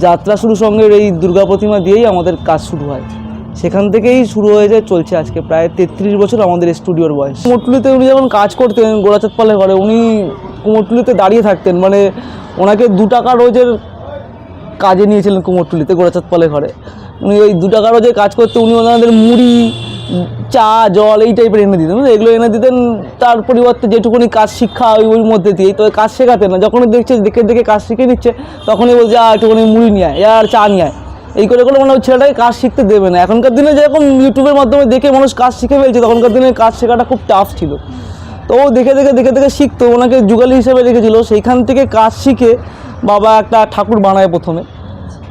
যাত্রা শুরু সঙ্গে এই দুর্গা প্রতিমা দিয়েই আমাদের কাজ শুরু হয়। সেখান থেকেই শুরু হয়ে যায়, চলছে আজকে প্রায় 33 বছর আমাদের স্টুডিওর বয়স। কুমোরটুলিতে উনি যখন কাজ করতেন গোরাচাঁদ পালের ঘরে, উনি কুমোরটুলিতে দাঁড়িয়ে থাকতেন, মানে ওনাকে 2 টাকা রোজের কাজে নিয়েছিলেন কুমোরটুলিতে গোরাচাঁদ পালের ঘরে। উনি ওই 2 টাকা রোজে কাজ করতে উনি ওনাদের মুড়ি, চা, জল এই টাইপের এনে দিতেন, এগুলো এনে দিতেন। তার পরিবর্তে যেটুকুনি কাজ শিক্ষা ওই মধ্যে দিয়েই, তো কাজ শেখাতেন না। যখনই দেখছে দেখে কাজ শিখে নিচ্ছে, তখনই বলছে একটুখানি মুড়ি নিয়ে আয়, আর চা নিয়ে আয়, এই করে মানে ওই ছেলেটাকে কাজ শিখতে দেবে না। এখনকার দিনে যেরকম ইউটিউবের মাধ্যমে দেখে মানুষ কাজ শিখে ফেলছে, তখনকার দিনে কাজ শেখাটা খুব টাফ ছিল। তো ও দেখে শিখতো, ওনাকে যুগালি হিসেবে রেখেছিল। সেইখান থেকে কাজ শিখে বাবা একটা ঠাকুর বানায় প্রথমে,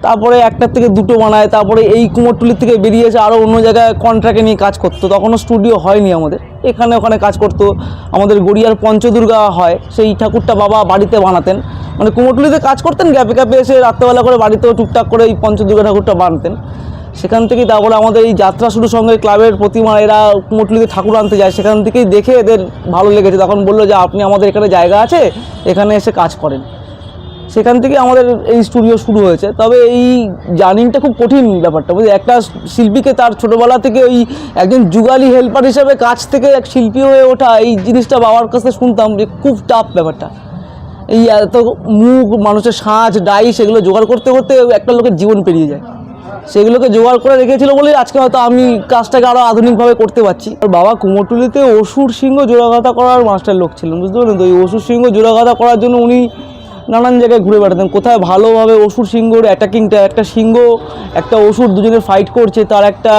তারপরে 1টার থেকে 2টো বানায়। তারপরে এই কুমোরটুলির থেকে বেরিয়ে এসে আরও অন্য জায়গায় কন্ট্রাক্টে নিয়ে কাজ করতো। তখনও স্টুডিও হয়নি আমাদের, এখানে ওখানে কাজ করতো। আমাদের গড়িয়ার পঞ্চদুর্গা হয়, সেই ঠাকুরটা বাবা বাড়িতে বানাতেন। মানে কুমোরটুলিতে কাজ করতেন, গ্যাপে এসে রাত্রেবেলা করে বাড়িতেও টুকটাক করে এই পঞ্চদুর্গা ঠাকুরটা বানাতেন। সেখান থেকেই তারপরে আমাদের এই যাত্রা শুরু সঙ্গে ক্লাবের প্রতিমা এরা কুমোরটুলিতে ঠাকুর আনতে যায়। সেখান থেকেই দেখে এদের ভালো লেগেছে, তখন বললো যে আপনি আমাদের এখানে জায়গা আছে, এখানে এসে কাজ করেন। সেখান থেকে আমাদের এই স্টুডিও শুরু হয়েছে। তবে এই জার্নিটা খুব কঠিন ব্যাপারটা, বুঝলি। একটা শিল্পীকে তার ছোটোবেলা থেকে ওই একজন যুগালি হেল্পার হিসেবে কাজ থেকে এক শিল্পী হয়ে ওঠা, এই জিনিসটা বাবার কাছে শুনতাম যে খুব টাফ ব্যাপারটা। এই এত মুখ, মানুষের সাজ, ডাই, সেগুলো জোগাড় করতে করতে একটা লোকের জীবন পেরিয়ে যায়। সেগুলোকে জোগাড় করে রেখেছিল বলেই আজকে হয়তো আমি কাজটাকে আরও আধুনিকভাবে করতে পারছি। আর বাবা কুমোরটুলিতে অসুর সিংহ জোড়াগাঁথা করার মাস্টার লোক ছিলেন, বুঝতে পারলেন তো। এই অসুর সিংহ জোড়াগাঁথা করার জন্য উনি নানান জায়গায় ঘুরে বেড়াতেন, কোথায় ভালোভাবে অসুর সিংহর অ্যাটাকিংটা, একটা সিংহ একটা অসুর দুজনে ফাইট করছে, তার একটা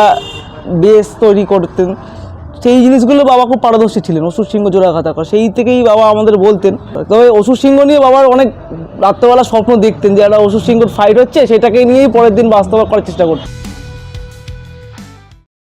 বেস তৈরি করতেন। সেই জিনিসগুলো বাবা খুব পারদর্শী ছিলেন, অসুর সিংহ জোড়াঘাতা করা। সেই থেকেই বাবা আমাদের বলতেন। তবে অসুর সিংহ নিয়ে বাবার অনেক রাত্রেবেলা স্বপ্ন দেখতেন যে একটা অসুর সিংহর ফাইট হচ্ছে, সেটাকে নিয়েই পরের দিন বাস্তব করার চেষ্টা করতেন।